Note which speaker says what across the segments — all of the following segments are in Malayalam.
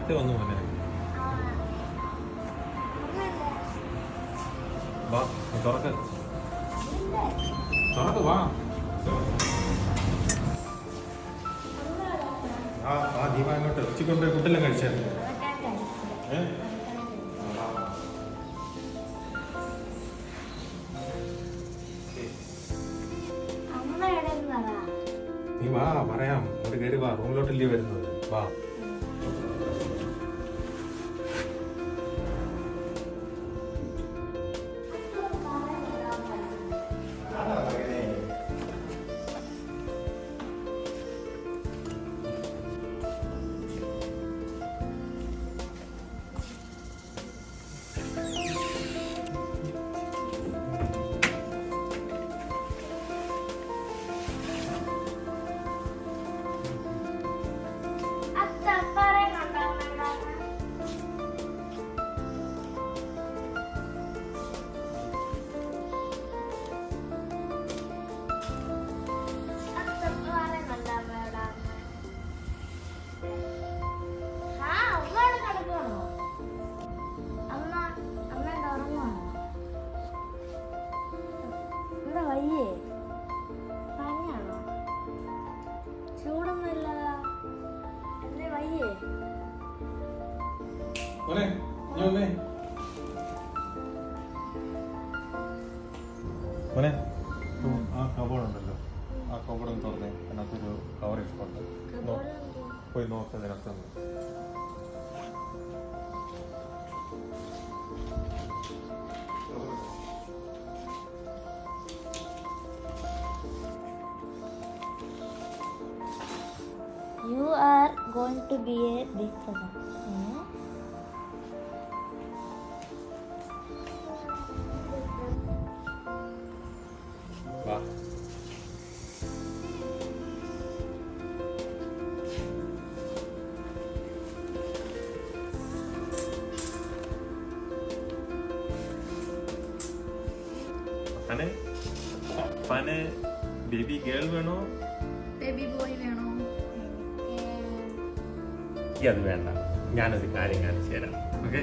Speaker 1: നേരത്തെ വന്നു മോനെ. വാ തുറക്ക് തുറക്ക് വാ. നീ വാ ഇങ്ങോട്ട്. ഉച്ചക്കൊണ്ട് ഫുഡെല്ലാം കഴിച്ചായിരുന്നു. നീ വാ പറയാം. ഒരു കയറി വാ. റൂമിലോട്ടല്ലേ വരുന്നത്. വാ.
Speaker 2: പനിയാണോ? ചൂടൊന്നുമില്ല. എന്നെ വയ്യേ?
Speaker 1: മോനെ ആ കബോർഡ് ഉണ്ടല്ലോ, ആ കബോർഡ് ഒന്ന് തുറന്നേ. അതിനകത്തൊരു കവർ ഇരിപ്പുണ്ട്. പോയി നോക്ക് അതിനകത്തൊന്ന്.
Speaker 2: You are going to be a big brother.
Speaker 1: വാ. ഫനെ ബേബി ഗേൾ വേണോ
Speaker 2: ബേബി ബോയ് വേണോ?
Speaker 1: അത് വേണ്ട. ഞാനൊരു കാര്യം കാണിച്ചു തരാം. ഓക്കെ,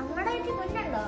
Speaker 2: അമ്മയുടെ വീട്ടിൽ കുഞ്ഞുണ്ടോ?